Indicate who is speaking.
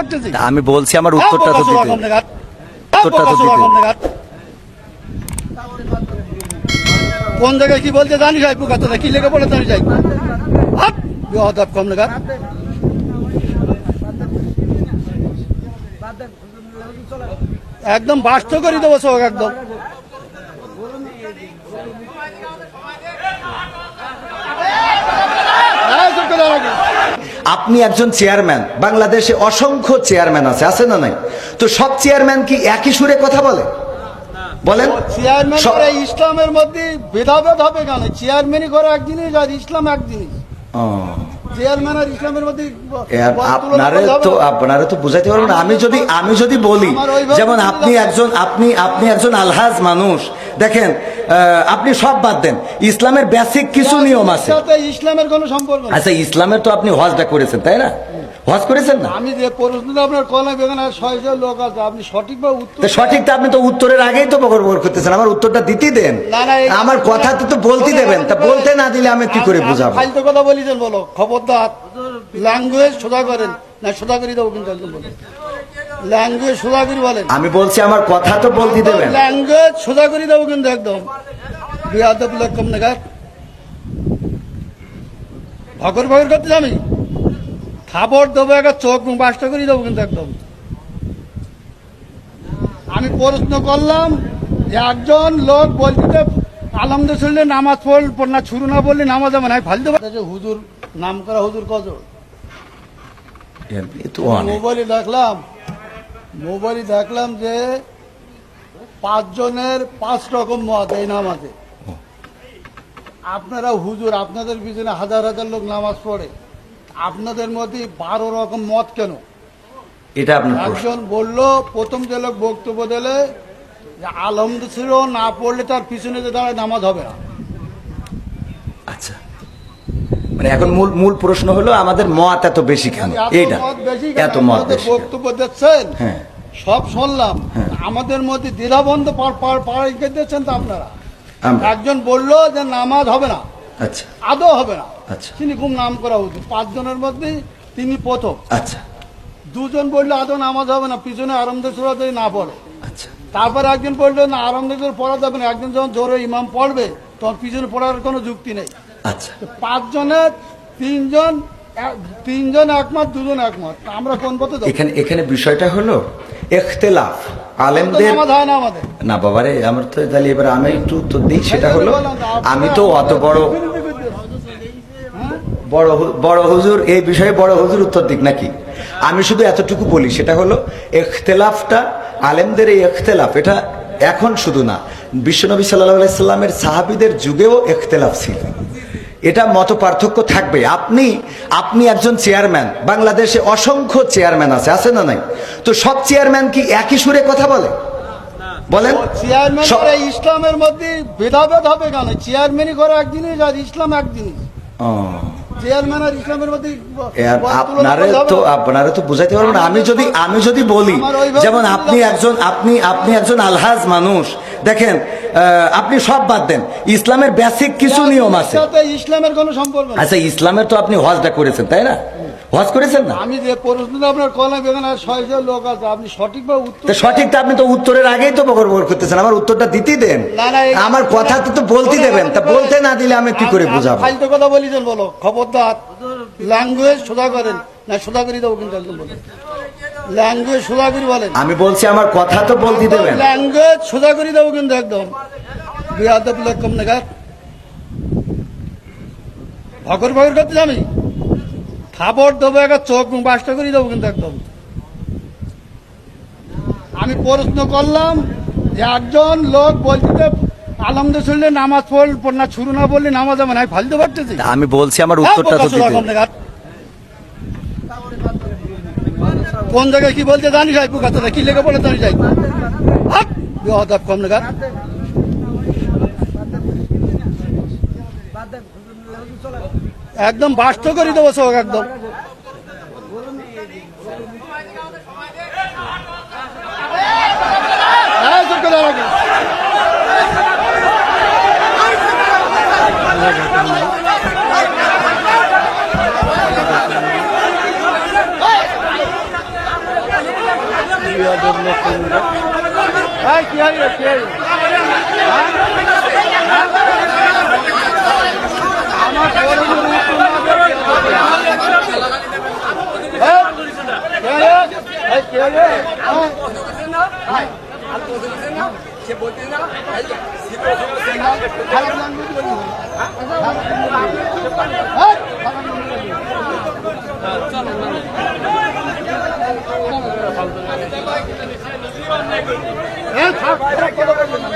Speaker 1: পারতেছি?
Speaker 2: আমি বলছি আমার উত্তরটা তো দিতে। উত্তরটা তো দিতে।
Speaker 1: কোন জায়গায় কি বলতে জানি যাই পুকাতে কি লেগে পড়ে জানি যাই বেয়াদব কম লাগা। একদম বাস্ত করে দেবো সব একদম।
Speaker 2: আপনি একজন চেয়ারম্যান, বাংলাদেশে অসংখ্য চেয়ারম্যান আছে না নাই? তো সব চেয়ারম্যান কি একই সুরে কথা বলে? বলেন।
Speaker 1: চেয়ারম্যান ইসলামের মধ্যে ভেদাভেদ হবে কেন? চেয়ারম্যানই করে এক জিনিস আর ইসলাম এক জিনিস। চেয়ারম্যান আর ইসলামের মধ্যে
Speaker 2: আপনারা তো বুঝাইতে পারবেন না। আমি যদি বলি, যেমন আপনি একজন আলহাজ মানুষ, দেখেন আপনি সব বাদ দেন, ইসলামের বেসিক কিছু নিয়ম আছে।
Speaker 1: ইসলামের কোনো সম্পর্ক নেই।
Speaker 2: আচ্ছা, ইসলামের তো আপনি হজটা করেছেন, তাই না? হজ করেছেন না?
Speaker 1: আমি যে প্রশ্নটা আপনার কলা বেগান ৬০০ লোক আছে, আপনি সঠিকভাবে উত্তর।
Speaker 2: সঠিকটা আপনি তো উত্তরের আগেই তো বকর করতেছেন, আমার উত্তরটা দিতে দেন। আমার কথা তো বলতে দেবেন, তা বলতে না দিলে আমি কি করে বুঝাবো?
Speaker 1: ফালতু কথা বলিছেন, বলো খবরদার। ল্যাঙ্গুয়েজ সোজা করেন না, সোজা করে দেবো কিন্তু একদম বলেন। ল্যাঙ্গুয়েজ সোজা করে বলেন।
Speaker 2: আমি বলছি আমার কথা তো বলতে দেবেন।
Speaker 1: ল্যাঙ্গুয়েজ সোজা করে দেবো কিন্তু একদম। বেয়াদব লোক কম নাগাদ ভগর ভগর করতে আমি খাবার দেবো, একটা চোখ মুখ বাসটা করে দেবো কিন্তু একদম। আমি প্রশ্ন করলাম যে একজন লোক বলতে আলহামদুলিল্লাহ নামাজ পড় না, শুরু না বললে নামাজ হবে না, ফালতু হুজুর নাম করা হুজুর কত। মোবাইলে দেখলাম যে ৫ জনের ৫ রকম মত এই নামাজে। আপনারা হুজুর, আপনাদের পিছনে হাজার হাজার লোক নামাজ পড়ে, আপনাদের মধ্যে ১২ রকম মত কেন?
Speaker 2: এটা
Speaker 1: একজন বললো, প্রথম যে লোক বক্তব্য দিলে যে আলহামদুলিল্লাহ না পড়লে তার পিছনে যে দাঁড়ায় নামাজ হবে না।
Speaker 2: আচ্ছা, মানে এখন মূল প্রশ্ন হলো আমাদের মত এত বেশি কেন? এইটা এত মত
Speaker 1: বক্তব্য দিচ্ছেন, সব শুনলাম, আমাদের মধ্যে দ্বিধাবন্ধ পাড়িয়ে দিচ্ছেন তো আপনারা। একজন বললো যে নামাজ হবে না,
Speaker 2: আচ্ছা
Speaker 1: আদৌ হবে না,
Speaker 2: আচ্ছা,
Speaker 1: তিনি খুব নাম করা উচিত, ৫ জনের মধ্যে তিনি প্রথম।
Speaker 2: আচ্ছা,
Speaker 1: ২ জন বললো আদৌ নামাজ হবে না, পিছনে আরামদায়ক সূরা যদি না পড়ে।
Speaker 2: আচ্ছা,
Speaker 1: তারপর একজন বললো না আরামদায়ক সূরা পড়া যাবে না, একজন যখন জোরে ইমাম পড়বে তখন পিছনে পড়ার কোনো যুক্তি নেই।
Speaker 2: আচ্ছা,
Speaker 1: ৫ জনের ৩ জন একমত, ২ জন একমত, আমরা কোন পথে যাবো?
Speaker 2: এখানে বিষয়টা হলো ইখতিলাফ আলেমদের না বাবারে। আমার তো তাহলে এবার আমি একটু উত্তর দিই, সেটা হলো আমি তো অত বড় হুজুর এই বিষয়ে বড় হুজুর উত্তর দিক নাকি? আমি শুধু এতটুকু বলি, সেটা হলো ইখতিলাফটা আলেমদের, এই ইখতিলাফ এটা এখন শুধু না, বিশ্বনবী সাল্লাল্লাহু আলাইহি সাল্লামের সাহাবীদের যুগেও ইখতিলাফ ছিল। এটা মত পার্থক্য থাকবে। আপনি একজন চেয়ারম্যান, বাংলাদেশে অসংখ্য চেয়ারম্যান আছে না নাই? তো সব চেয়ারম্যান কি একই সুরে কথা বলে? বলেন।
Speaker 1: চেয়ারম্যান ইসলামের মধ্যে ভেদাভেদ হবে কেন? চেয়ারম্যানই করে এক জিনিস আর ইসলাম এক জিনিস। চেয়ারম্যান আর ইসলামের মধ্যে
Speaker 2: আপনারা তো বুঝাইতে পারবেন না। আমি যদি বলি, যেমন আপনি একজন আলহাজ মানুষ, দেখেন আপনি সব বাদ দেন, ইসলামের বেসিক কিছু নিয়ম আছে।
Speaker 1: ইসলামের কোনো সম্পর্ক নেই।
Speaker 2: আচ্ছা, ইসলামের তো আপনি হজটা করেছেন, তাই না? হজ করেছেন না?
Speaker 1: আমি যে প্রশ্নটা আপনার কলা বেগান ৬০০ লোক আছে, আপনি সঠিকভাবে উত্তর।
Speaker 2: সঠিকটা আপনি তো উত্তরের আগেই তো বকর করতেছেন, আমার উত্তরটা দিতে দেন। আমার কথা তো বলতে দেবেন, তা বলতে না দিলে আমি কি করে বুঝাবো?
Speaker 1: ফালতু কথা বলিছেন, বলো খবরদার। ল্যাঙ্গুয়েজ সোজা করেন না, সোজা করে দেবো কিন্তু একদম বলেন। ল্যাঙ্গুয়েজ সোজা করে বলেন।
Speaker 2: আমি বলছি আমার কথা তো বলতে দেবেন।
Speaker 1: ল্যাঙ্গুয়েজ সোজা করে দেবো কিন্তু একদম। বেয়াদব লোক কম নাগাদ ভগর ভগর করতে আমি খাবার দেবো, একটা চোখ মুখ বাসটা করে দেবো কিন্তু একদম। আমি প্রশ্ন করলাম যে একজন লোক বলতে আলহামদুলিল্লাহ নামাজ পড় না, শুরু না বললে নামাজ হবে না, ফালতু পারতেছি?
Speaker 2: আমি বলছি আমার উত্তরটা তো দিতে।
Speaker 1: কোন জায়গায় কি বলতে জানি যাই পুকাতে কি লেগে পড়ে জানি যাই বেয়াদব কম নাগাদ। একদম বাস্ত করে দেবো সব একদম। এই, কি হয় রে, কি হয় রে? হ্যাঁ? আমার বড় হুজুর নতুন নজর। এই, কে রে? এই, কে রে? হ্যাঁ? খারাপ language বলি না। এই, খারাপ language বলি না। এই, থাক, থাক, কথা বলবি না।